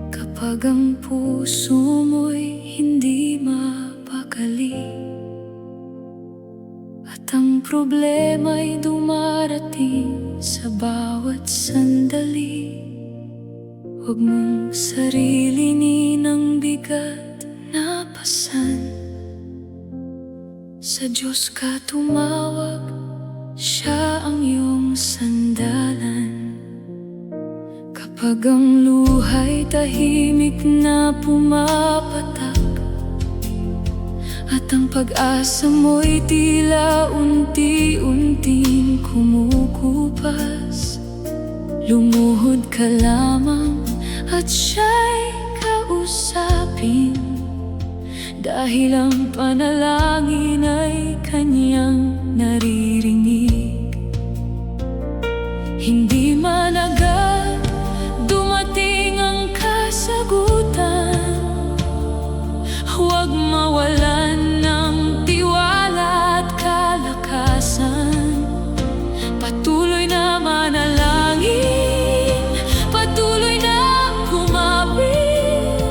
Kapag ang puso mo'y hindi mapakali at ang problema'y dumarating sa bawat sandali, huwag mong sarilinin ng bigat na pasan. Sa Diyos ka tumawag, Siya ang iyong sandalan. Kapag ang luha'y tahimik na pumapatak at ang pag-asa mo'y tila unti-unting kumukupas, lumuhod ka lamang at Siya'y kausapin, dahil ang panalangin ay Kanyang naririnig. Hindi man agad dumating ang kasagutan, huwag mawalan ng tiwala at kalakasan. Patuloy na manalangin, patuloy na kumapit,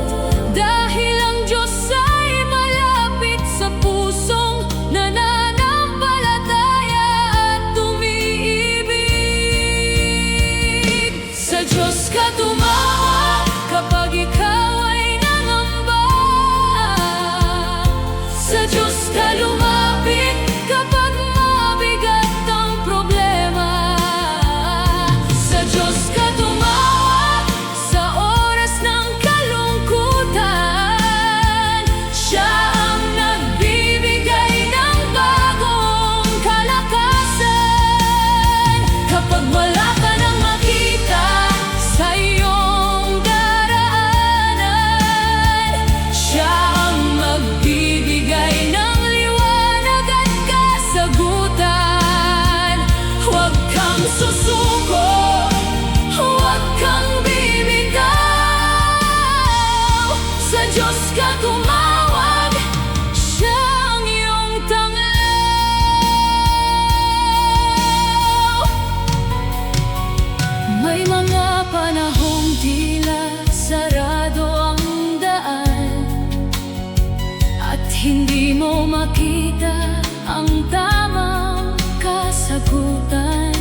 dahil ang Diyos ay malapit sa pusong nananampalataya at umiibig. Sa Diyos ka tumawag kapag ikaw ay nangamba. Sa Diyos ka lumapit kapag mabigat ang problema. Sa Diyos ka tumawag sa oras ng kalungkutan. Siya ang nagbibigay ng bagong kalakasan. Kapag wala ka nang makita sa iyong daraanan, Siya ang magbibigay ng liwanag at kasagutan. Huwag kang susuko, huwag kang bibitaw. Sa Diyos ka tumawag, Siya ang iyong tanglaw. May mga panahong tila sarado ang daan at hindi mo makita ang tamang kasagutan.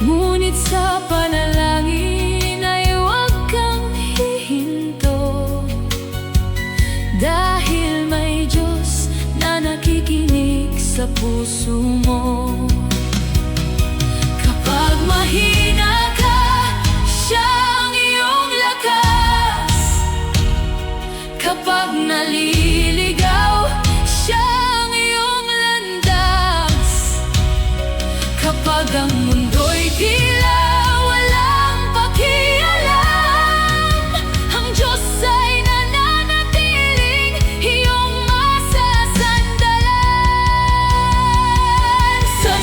Ngunit sa panalangin ay huwag kang hihinto, dahil may Diyos na nakikinig sa puso mo. Kapag mahina ka, Siya ang iyong lakas. Kapag naliligaw, Siya ang iyong landas. Kapag ang mundo'y tila walang pakialam, ang Diyos ay nananatiling iyong masasandalan. Sa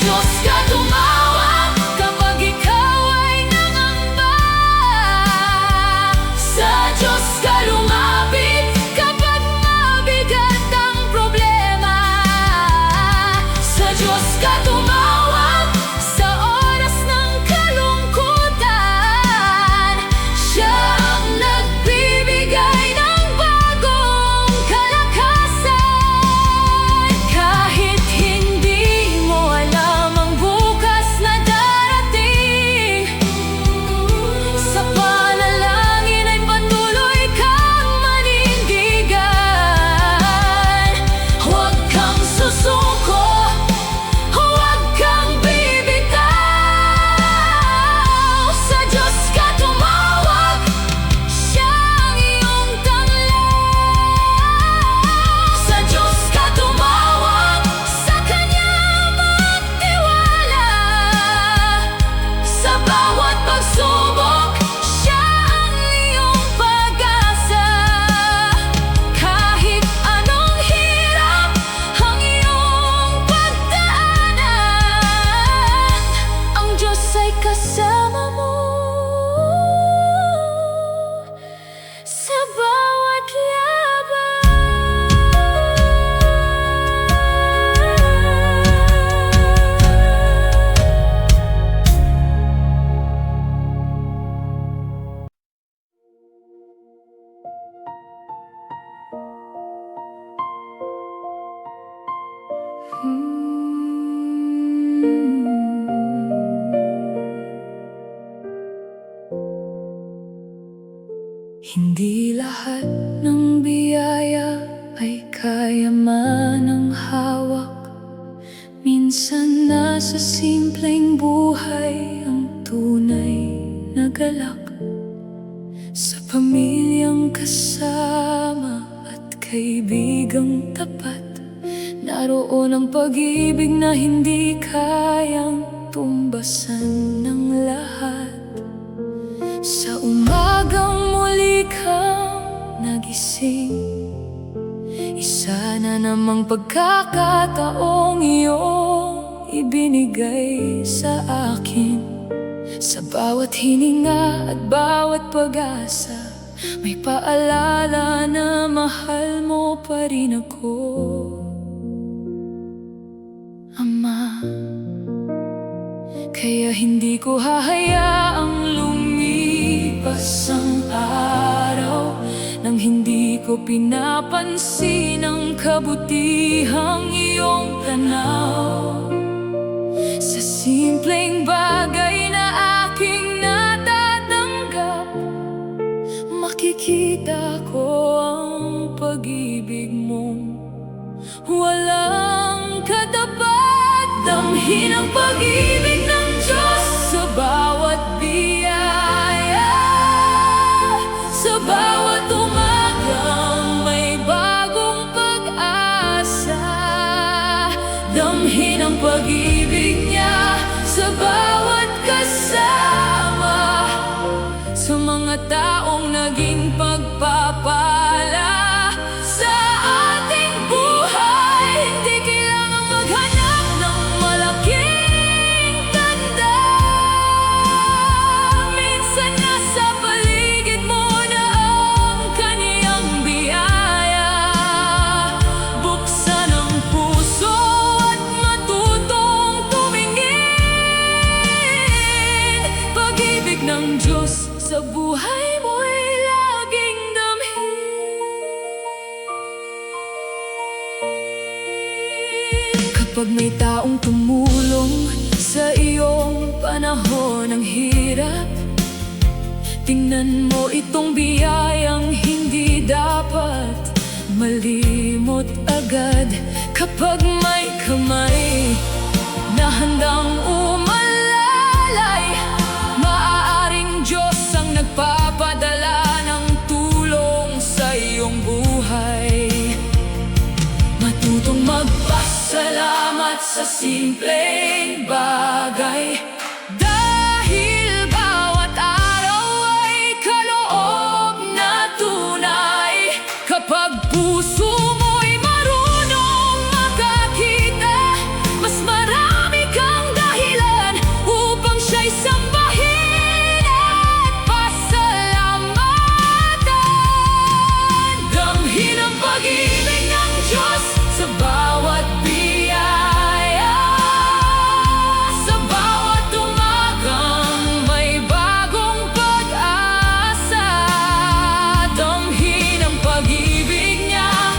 Hindi lahat ng biyaya ay kaya man ng hawak. Minsan nasa simpleng buhay ang tunay na galak. Sa pamilyang kasama at kaibigang tapat, naroon ang pag-ibig na hindi kayang tumbasan ng lahat. Sa umagang muli kang nagising, isa na namang pagkakataong iyong ibinigay sa akin. Sa bawat hininga at bawat pag-asa, may paalala na mahal mo pa rin ako, Ama. Kaya hindi ko hahayaang lumipas ang araw nang hindi ko pinapansin ang kabutihang iyong tanaw. Sa simpleng bagay na aking natatanggap, makikita ko ang pag-ibig mong walang katapat. Damhin ang pag-ibig ng Diyos sa bawat biyaya, sa bawat umagang may bagong pag-asa. Damhin ang pag-ibig niya sa bawat kasama, sa mga taong naging pagpapala sa ating buhay. Hindi kailangang maghanap ng malaking tanda. Minsan nasa paligid mo na ang kaniyang biyaya. Buksan ang puso at matutong tumingin. Pag-ibig ng Diyos sa buhay mo'y laging damhin. Kapag may taong tumulong sa iyong panahon ng hirap, tingnan mo itong biyayang hindi dapat malimot agad. Kapag may kamay na handang umalalay, maaaring Diyos ang nagpapadala ng tulong sa iyong buhay. Matutong magpasalamat sa simpleng bagay, dahil bawat araw ay kaloob na tunay. Kapag puso mo'y marunong makakita, mas marami kang dahilan upang siya'y sambahin at pasalamatan. Damhin ang pag-ibig ng Diyos sa bawat biyaya, sa bawat umagang may bagong pag-asa. Damhin ang pag-ibig niya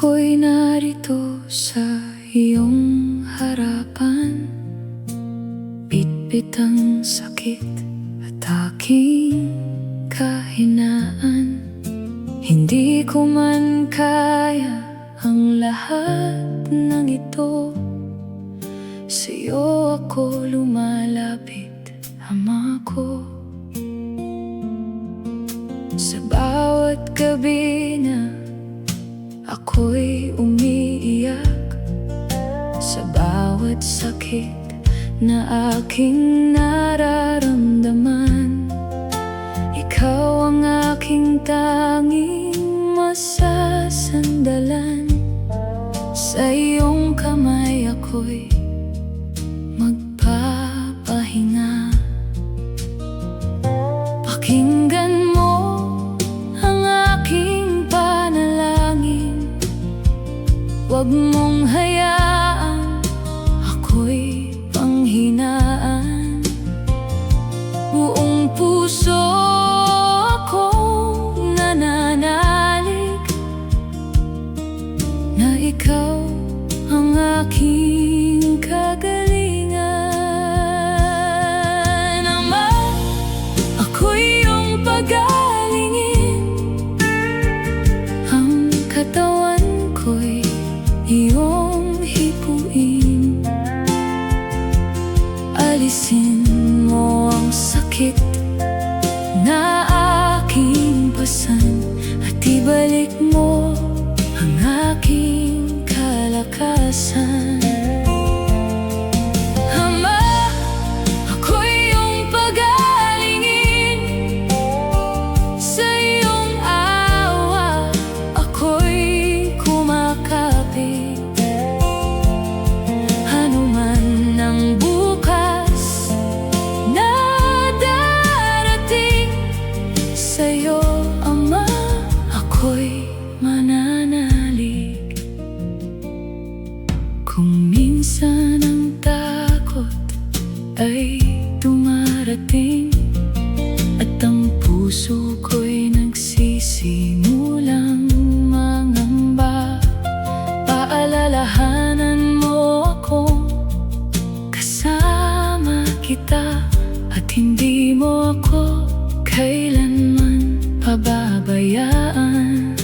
Ako'y narito sa iyong harapan, bitbit ang sakit at aking kahinaan. Hindi ko man kaya ang lahat ng ito. Sa'yo ako lumalapit, Ama ko. Sa bawat gabi na ako'y umiiyak, sa bawat sakit na aking nararamdaman, ikaw ang aking tanging masasandalan. Sa iyong kamay ako'y magpapahinga. Pakinggan mo ang aking panalangin, huwag mong hayaang ako'y panghinaan. Buong puso akong nananalig na ikaw ang aking kagalingan. Ama, ako'y iyong pagalingin, ang katawan ko'y iyong hipuin. Alisin mo ang sakit na aking pasan, at ibalik mo ang aking kalakasan. Ama, ako'y iyong pagalingin, sa iyong awa ako'y kumakapit. Ano man ang bukas na darating, sa'yo, Ama, ako'y mananalig. Kung minsan ang takot ay dumarating, at ang puso ko'y nagsisimulang mangamba, paalalahanan mo ako, kasama kita, at hindi mo ako kailanman pababayaan.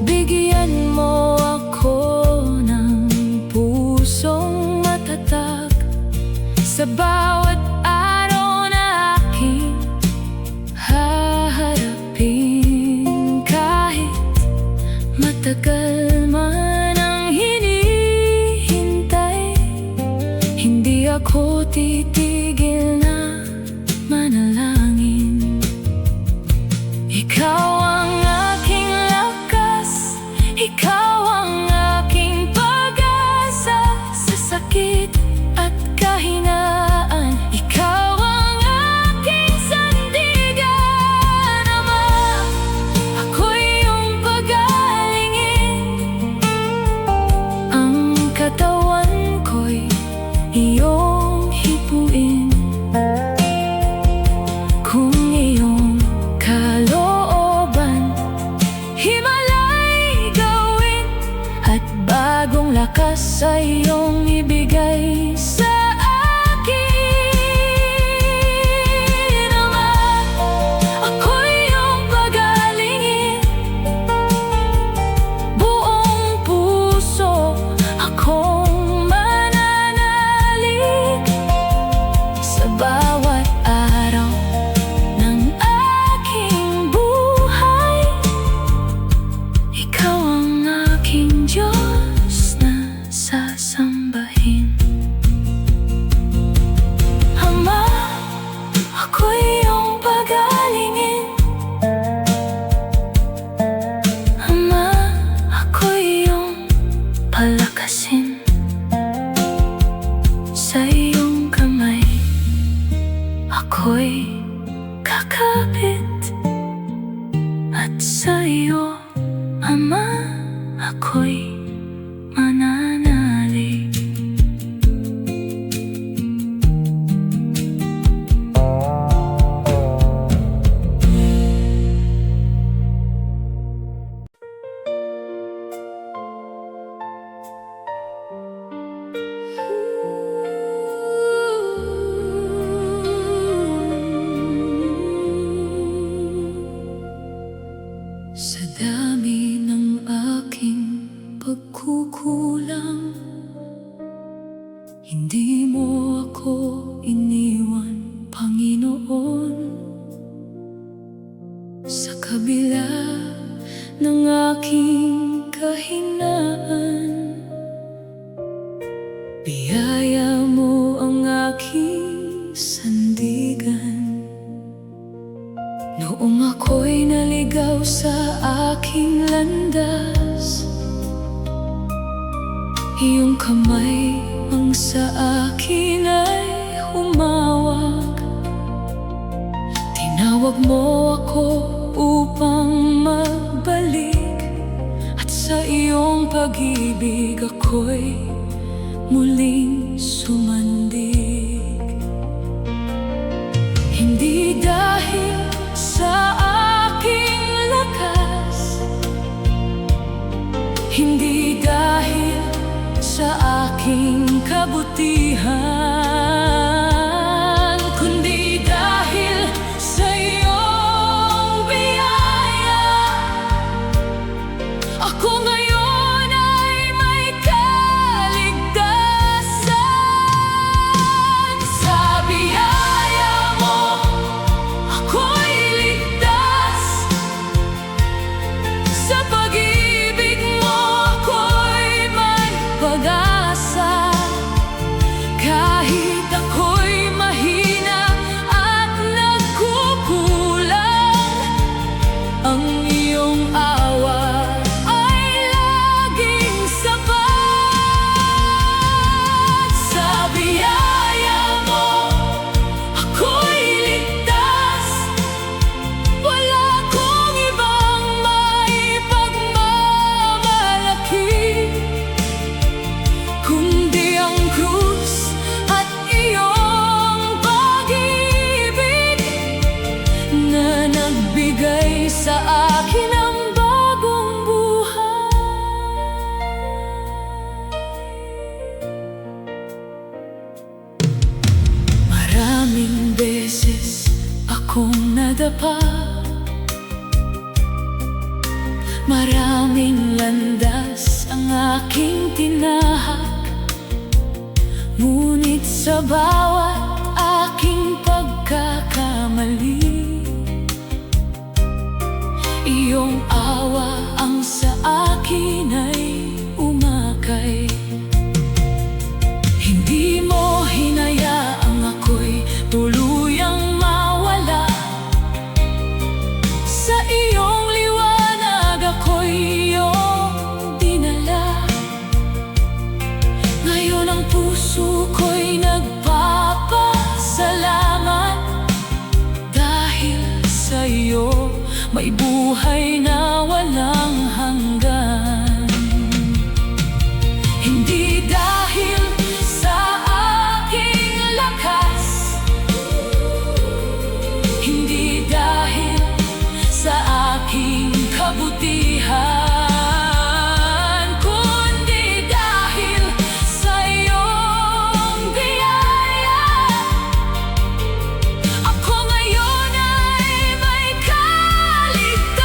Bigyan mo ako ng pusong matatag sa bawat araw na aking haharapin. Kahit matagal man ang hinihintay, hindi ako titigil na manalangin. Ikaw ang aking lakas, ikaw ang aking pag-asa sa sakit at kahinaan. Ikaw ang aking sandigan. Ama, ako'y iyong pagalingin, ang katawan ko'y iyong hipuin. Kung iyong kalooban himalay gawin, at bagong lakas sa iyong ibigay sa akin. Ama, ako'y iyong pagalingin, buong puso akong mananalig. Sa bawat araw ng aking buhay, ikaw ang aking Diyos na sasambahin. Ama, ako'y iyong pagalingin, Ama, ako'y iyong palakasin. Sa iyong kamay ako'y kakapit, at sa iyo, Ama, ako'y mananalig. lumigaw sa aking landas. Iyong kamay ang sa akin ay humawak. Tinawag mo ako upang magbalik, at sa iyong pag-ibig ako'y muling sumandig. Hindi dahil sa aking lakas, hindi dahil sa aking kabutihan, kundi dahil sa iyong biyaya, ako ngayon ay may kaligtasan. Sa biyaya mo, ako'y ligtas. Sa pag-ibig mo, ako'y may pag-asa. Kahit ako'y mahina at nagkukulang, ang iyong awa ay laging sapat. Sa biyaya mo, ako'y ligtas. Wala akong ibang maipagmamalaki, kundi ang krus at iyong pag-ibig na nagbigay sa akin ng bagong buhay. Maraming beses akong nadapa, maraming landas ang aking tinahak, ngunit sa bawat aking pagkakamali, iyong awa ang sa akin ay umakay. Hindi mo hinayaang ako'y tuluyang mawala. Sa iyong liwanag ako'y iyong dinala. Ngayon ang puso ko'y nagpapasalamat, dahil sa iyo may buhay na walang hanggan. Hindi dahil sa aking lakas, hindi dahil sa aking kabutihan, kundi dahil sa iyong biyaya, ako ngayon ay may kaligtasan.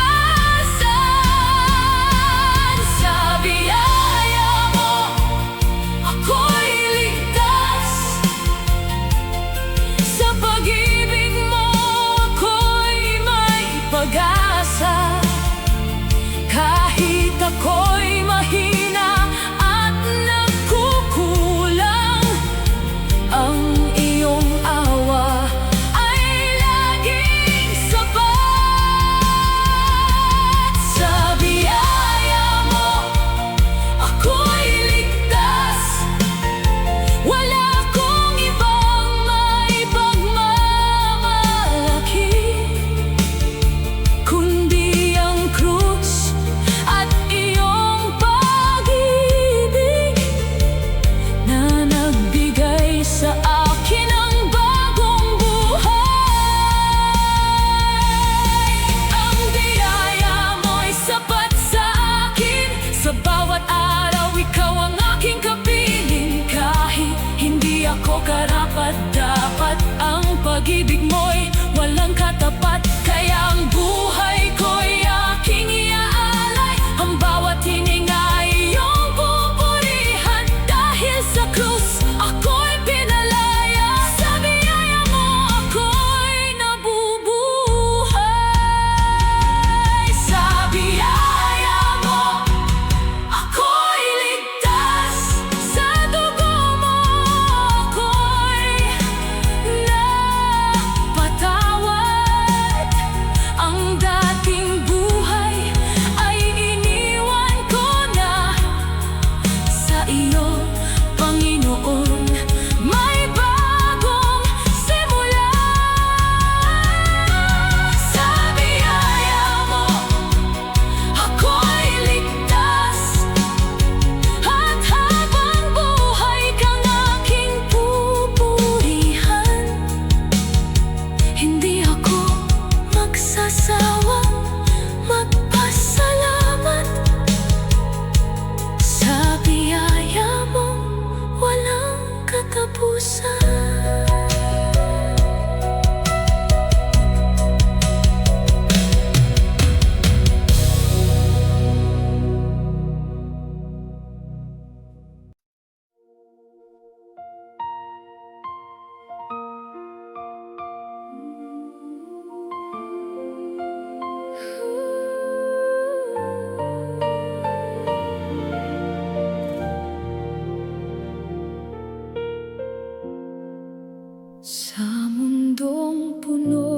mundong puno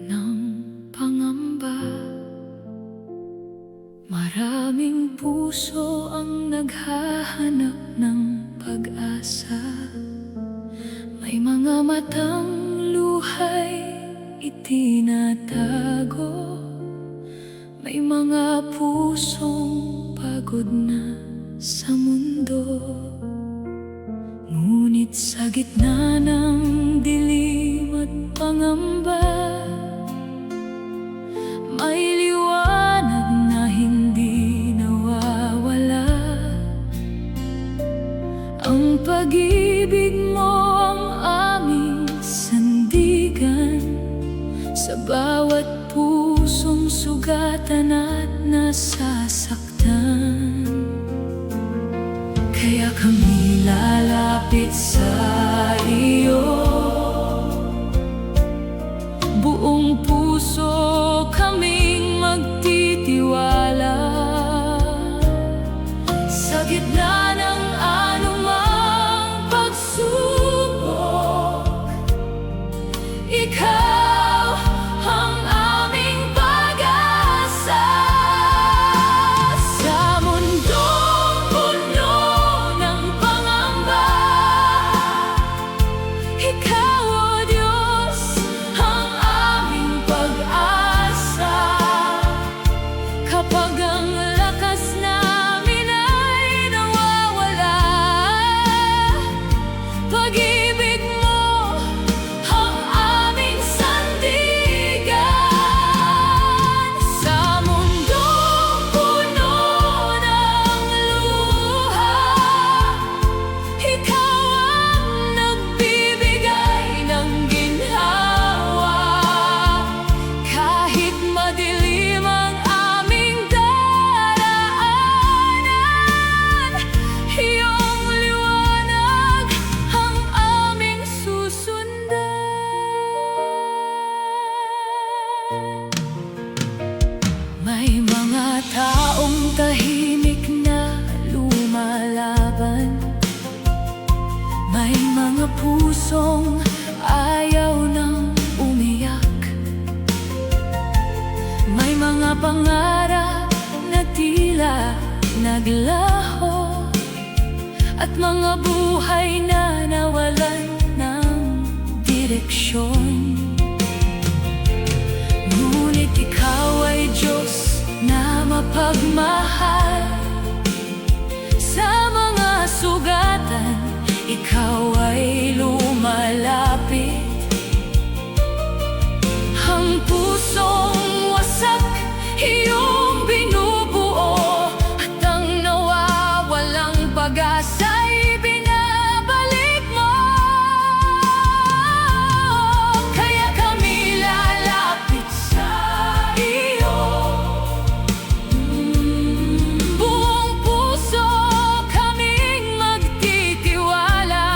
ng pangamba, maraming puso ang naghahanap ng pag-asa. May mga matang luhay itinatago, may mga pusong pagod na sa mundo. Ngunit sa gitna ng dilim at pangamba, may liwanag na hindi nawawala. Ang pag-ibig mo ang aming sandigan, sa bawat pusong sugatan at nasasaktan. Kaya kami lalapit sa iyo, buong puso kaming magtitiwala. Sa gitna ng anumang pagsubok, ikaw ang aming pag-asa. Sa mundong puno ng pangamba, ikaw, O Diyos, ang aming pag-asa. Kapag ang lakas namin ay nawawala, pag-ibig mo ang aming sandigan. Sa mundong puno ng luha, ikaw ang nagbibigay ng ginhawa. Kahit madilim ang aming daraanan, iyong liwanag ang aming susundan. May mga taong tahimik na lumalaban, may mga pusong ayaw nang umiyak, may mga pangarap na tila naglaho, at mga buhay na nawalan ng direksyon. Ngunit ikaw ay Diyos na mapagmahal. Sa mga sugatan, ikaw ay lumalapit. Ang pusong wasak, iyong binubuo, at ang nawawalang pag-asa'y binabalik mo. Kaya kami lalapit sa iyo, buong puso kaming magtitiwala.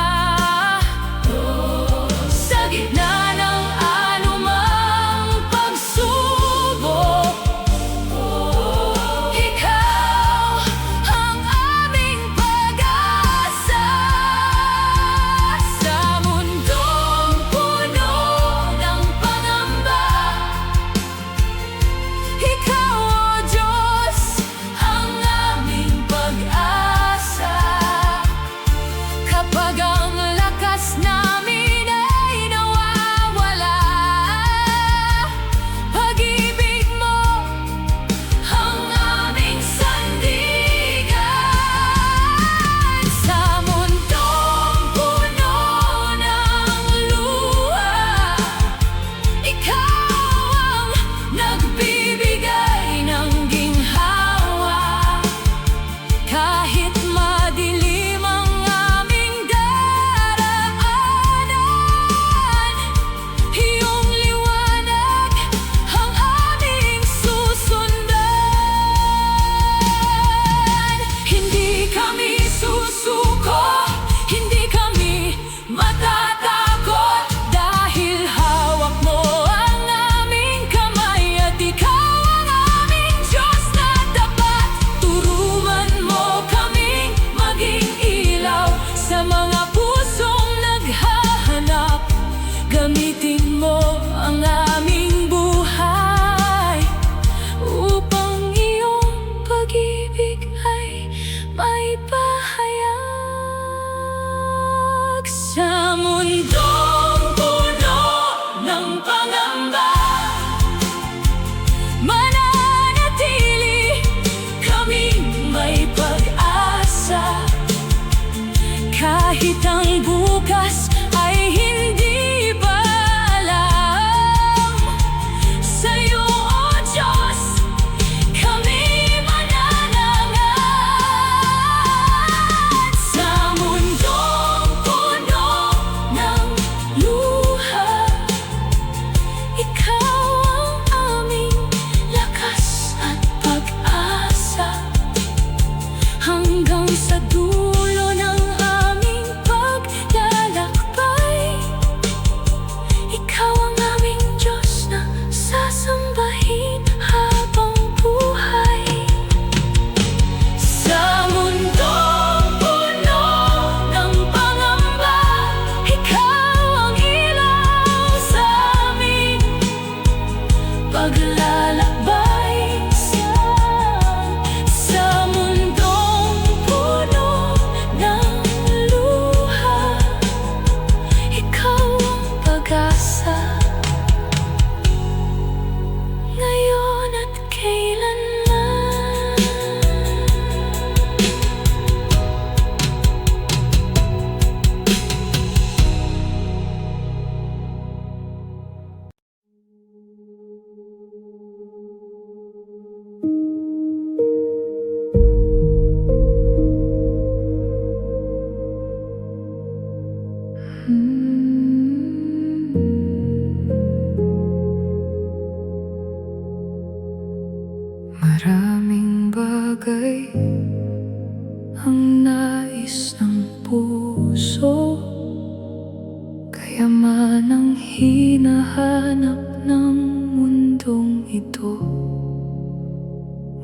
naghahanap ng mundong ito.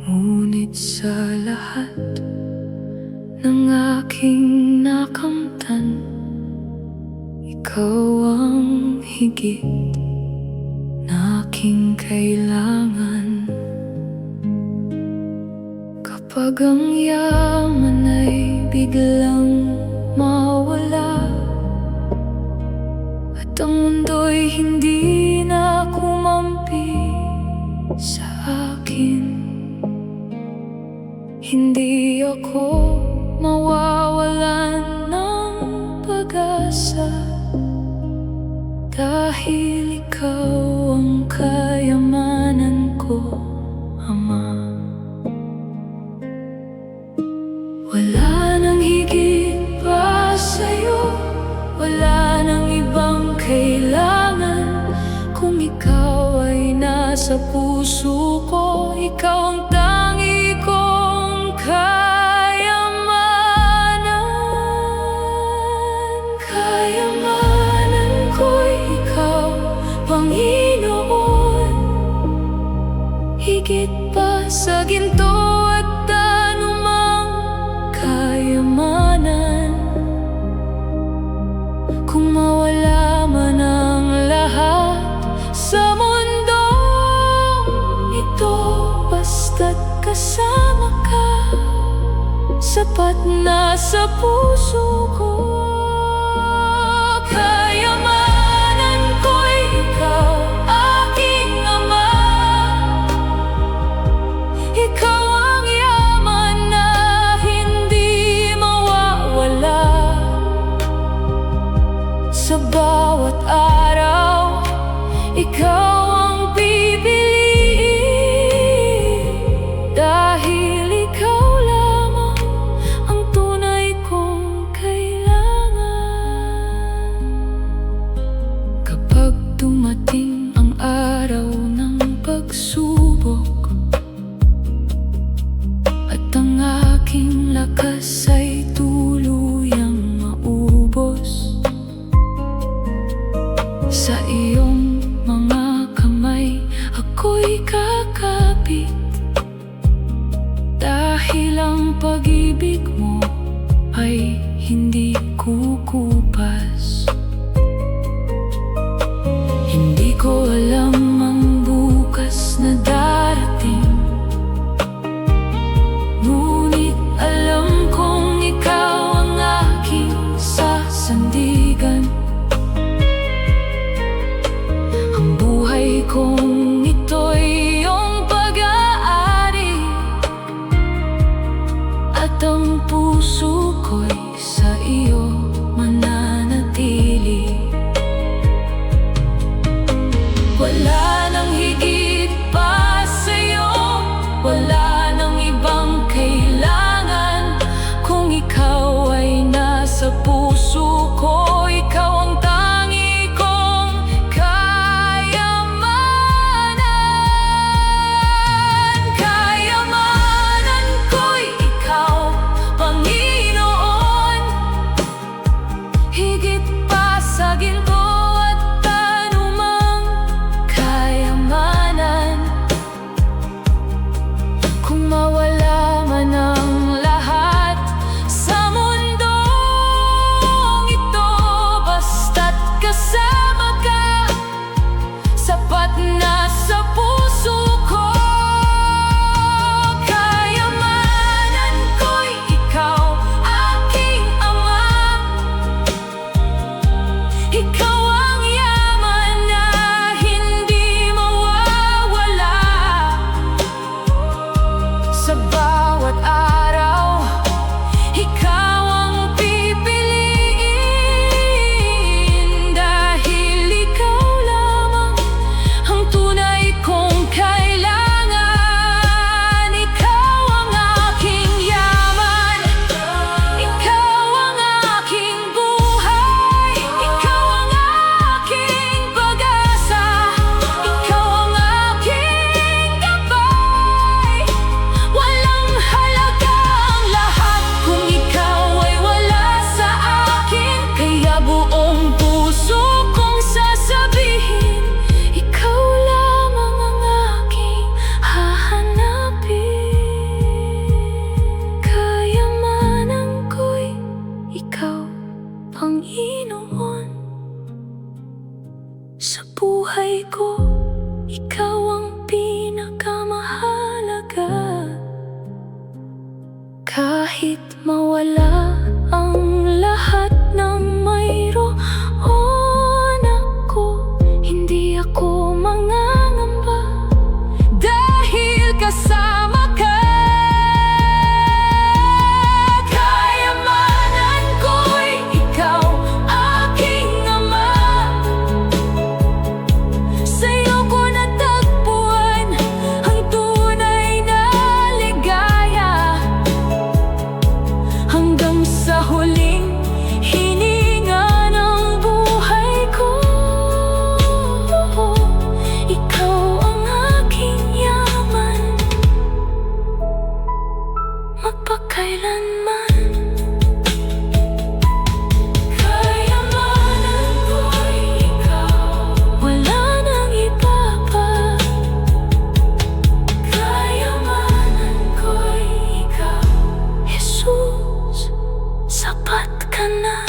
Ngunit sa lahat ng aking nakamtan, ikaw ang higit na aking kailangan. Kapag ang yaman ay biglang mawala at ang mundo'y hindi na kumampi sa akin, hindi ako mawawalan ng pag-asa, dahil ikaw ang kayamanan ko, Ama. Wala nang higit pa sa'yo, wala nang ibang kailangan. Kung ikaw ay nasa puso ko, ikaw ang tangi kong kayamanan. Kayamanan ko'y ikaw, Panginoon, higit pa sa ginto at anumang kayamanan. Kung mawala man ang lahat sa mundong ito, basta't kasama ka, sapat na sa puso ko. Kayamanan ko'y ikaw, aking Ama. Ikaw ang yaman na hindi mawawala. Sa bawat araw, ikaw ang pipiliin, dahil ikaw lamang ang tunay kong kailangan. Kapag dumating ang araw ng pagsubok at ang aking lakas ay tuluyang maubos, sa iyong mga kamay ako'y kakapit, dahil ang pag-ibig mo ay hindi kukupas. Hindi ko alam ang bukas na darating, ngunit alam kong ikaw ang aking sasandigan. Ang buhay kong ito'y iyong pag-aari, at ang puso ko'y sa iyo mananatili. Wala nang higit pa sa'yo, wala nang ibang kailangan. Kung ikaw ay nasa puso ko, ikaw ang tangi kong kayamanan. Sa buhay ko, ikaw ang pinakamahalaga. Kahit mawala ang lahat ng mayroon ako, hindi ako mangangamba dahil kasama ka. Kayamanan ko'y ikaw, aking ama. Sa'yo ko natagpuan ang tunay na ligaya. Hanggang sa huling hininga ng buhay ko, ikaw ang aking yaman, magpakailanman. Kayamanan ko'y ikaw, wala nang iba pa. Kayamanan ko'y ikaw, Jesus, sapat ka na.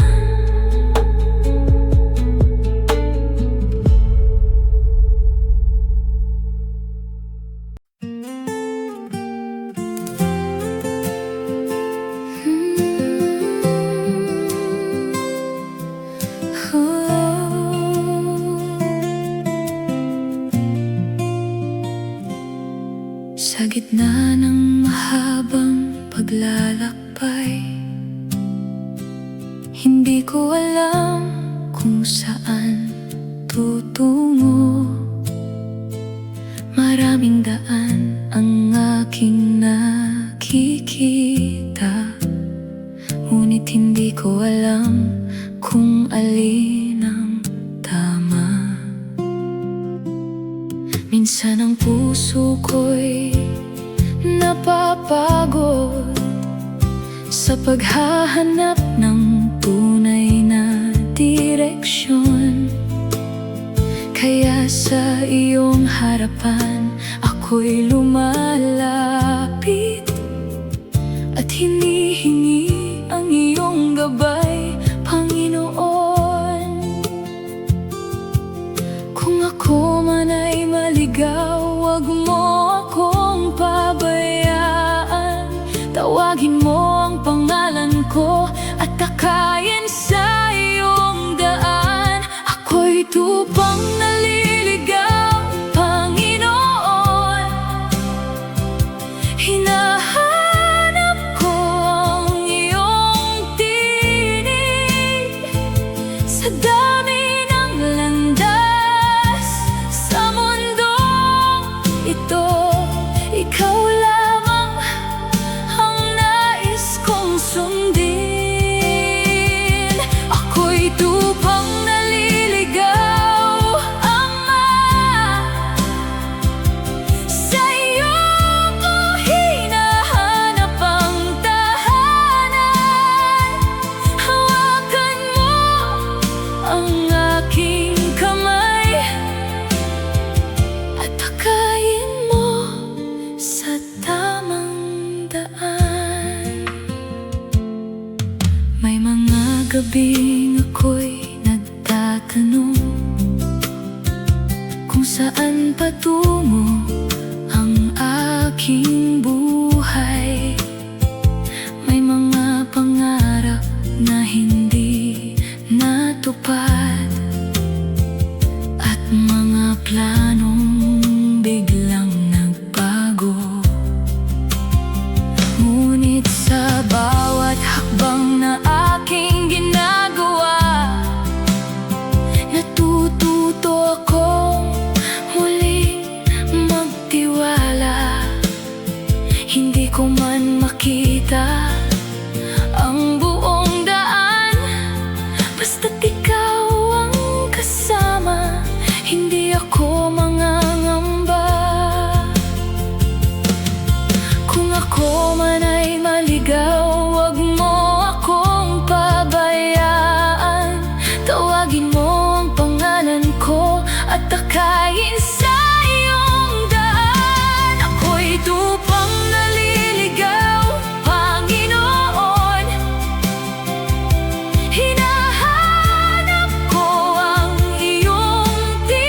Sa gitna ng mahabang paglalakbay, hindi ko alam kung saan tutungo. Maraming daan ang aking nakikita, ngunit hindi ko alam kung alin ang tama. Minsan ang puso ko'y napapagod sa paghahanap ng tunay na direksyon. Kaya sa iyong harapan ako'y lumalapit at hinihingi ang iyong gabay, Panginoon. Kung ako man ay maligaw, wag mo akong pabayaan. Tawagin mo ang pangalan ko at takayin sa iyong daan. Ako'y tupang naliligaw, Panginoon. Hinahanap ko ang iyong tinig sa dami ng landas sa mundong ito. Ikaw lamang ang nais kong sundin. Ako'y tupang naliligaw, Ama. Sa iyo ko hinahanap ang tahanan. Hawakan mo ang aking kamay at takayin mo sa tamang daan. May mga gabing ako'y nagtatanong kung saan patungo ang aking buhay. May mga pangarap na hindi natupad at mga planong biglang nagbago. Ngunit sa bawat hakbang na aking ginagawa, natututo akong muling magtiwala. Hindi ko man makita ang buong daan, basta't ikaw ang kasama, hindi ako mangangamba. Kung ako man ay maligaw, wag mo akong pabayaan. Tawagin mo ang pangalan ko at takayin sa iyong daan. Ako'y tupang naliligaw, Panginoon. Hinahanap ko ang iyong tinig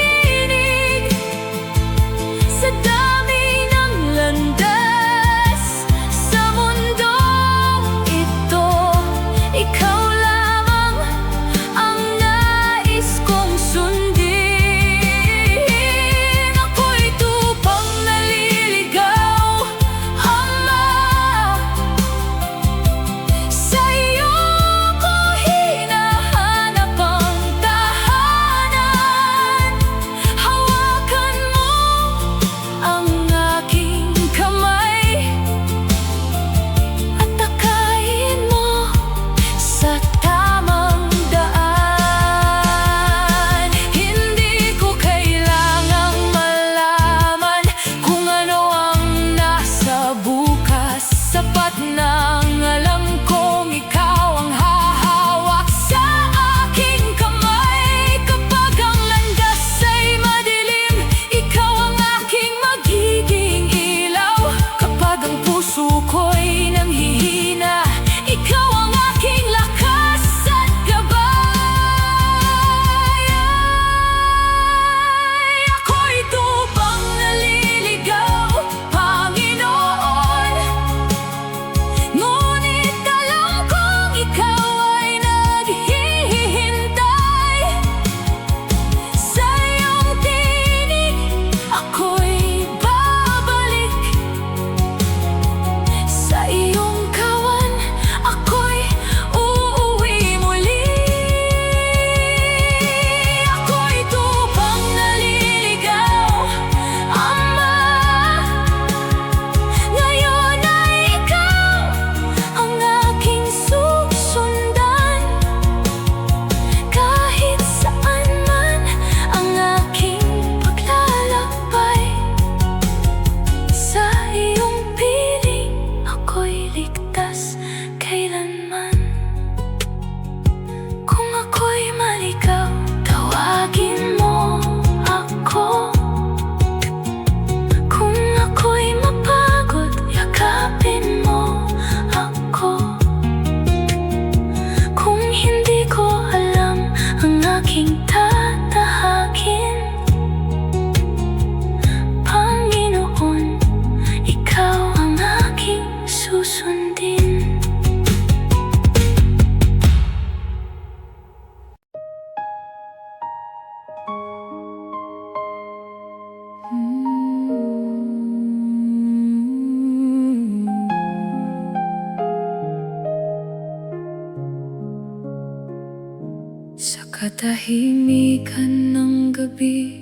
katahimikan ng gabi,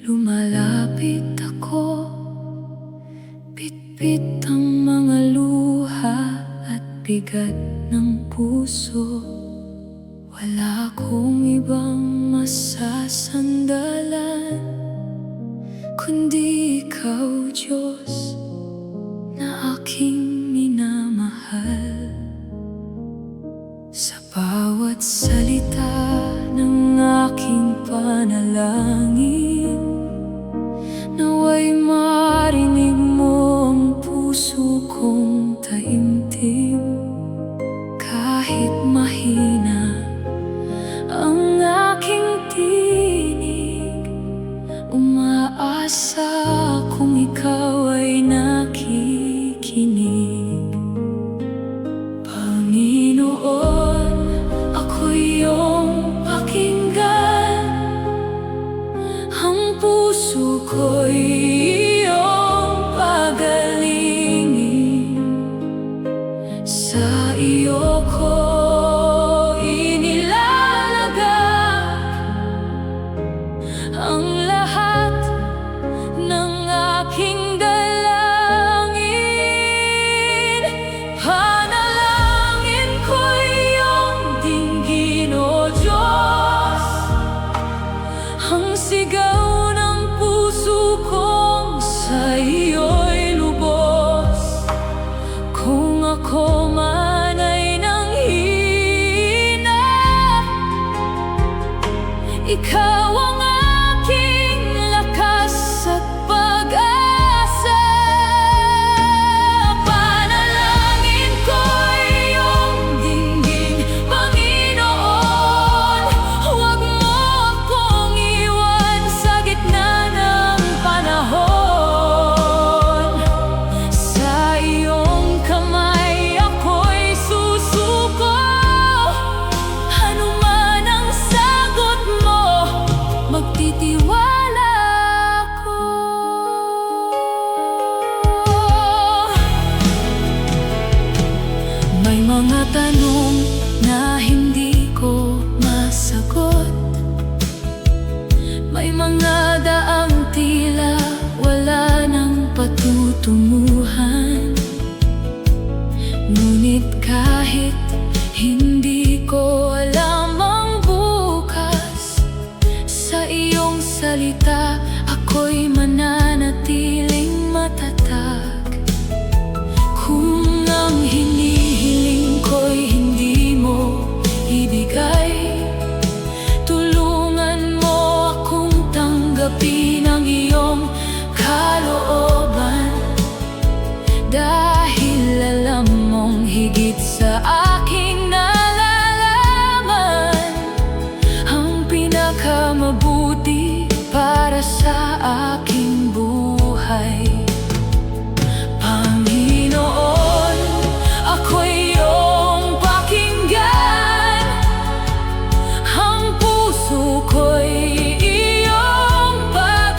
lumalapit ako. Bitbit ang mga luha at bigat ng puso. Wala akong ibang masasandalan, kundi Ikaw, Diyos, na aking minamahal. Sa bawat salita ng aking panalangin, naway marinig mo ang puso kong taimtim. Kahit mahina ang aking tinig, umaasa kung Ikaw ay nakikinig. Panginoon, ako iyong pakinggan, ang puso ko'y iyong pagalingin. Sa iyo ko inilalaga ang lahat ng aking dalangin. Panalangin ko iyong dinggin, O Diyos, ang sigaw ng puso kong sa iyo'y lubos. Kung ako man ay nanghihina, Ikaw ang aking lakas at pag-asa. Panalangin ko iyong dinggin, Panginoon. Huwag mo akong iwan sa gitna ng panahon. Sa iyong kamay ako'y susuko. Anuman ang sagot mo, magtitiwala ako. May mga tanong na hindi ko masagot, may mga daang tila wala nang patutunguhan. Ngunit kahit hindi ko alam ang bukas, sa iyong salita ako'y mananatiling matatag. Kung ang hinihiling ko'y hindi mo ibigay, tulungan mo akong tanggapin ang iyong kalooban. Dahil alam mong higit sa aking nalalaman ang pinakamabuti para sa aking buhay. Panginoon, ako'y iyong pakinggan, ang puso ko'y iyong pag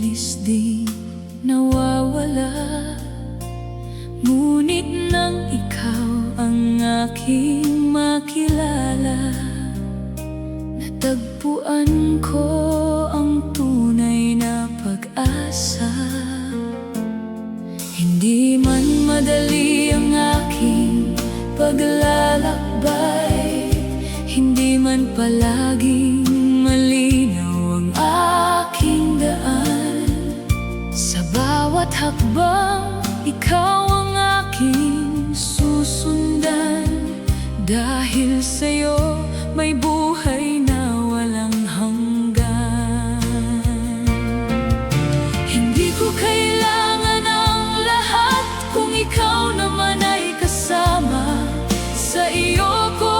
mabilis di nawawala. Ngunit nang ikaw ang aking makilala, natagpuan ko ang tunay na pag-asa. Hindi man madali ang aking paglalakbay, hindi man palaging malinaw ang aking daan. Sa bawat hakbang, ikaw ang aking susundan. Dahil sa'yo may buhay na walang hanggan. Hindi ko kailangan ang lahat kung ikaw naman ay kasama. Sa iyo ko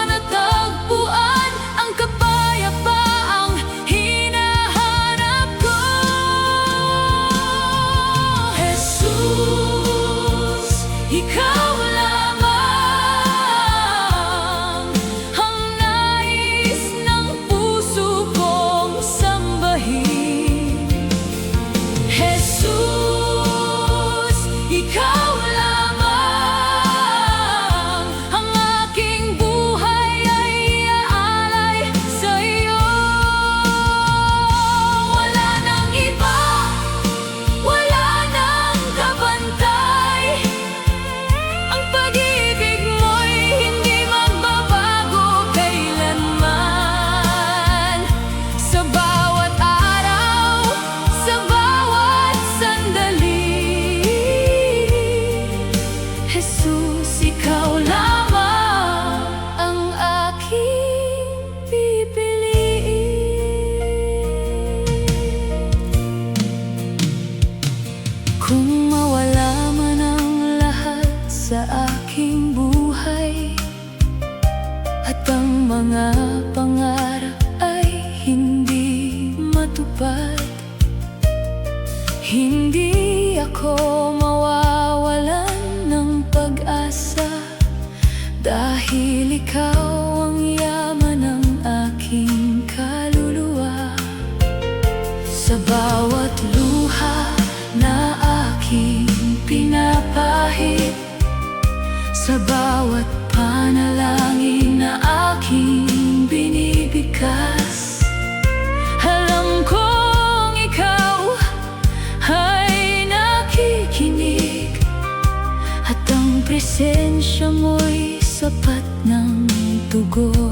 natagpuan ang kapayapaang hinahanap ko. Jesus, ikaw lamang ang nais ng puso kong sambahin. Jesus, ikaw lamang ang aking buhay ay iaalay sa iyo. Wala nang iba, wala nang kabantay. Ang pag-ibig mo'y hindi magbabago kailanman. Sa bawat araw, sa bawat sandali, Jesus, ikaw lamang ang aking pipiliin. Kung mawala man ang lahat sa aking buhay, at ang mga pangarap ay hindi matupad, hindi ako mawawalan ng pag-asa. Dahil ikaw ang yaman ng aking kaluluwa. Sa bawat luha na aking pinapahid, sa bawat panalangin na aking binibigkas, alam kong ikaw ay nakikinig, at ang presensya mo'y sapat ng tugon.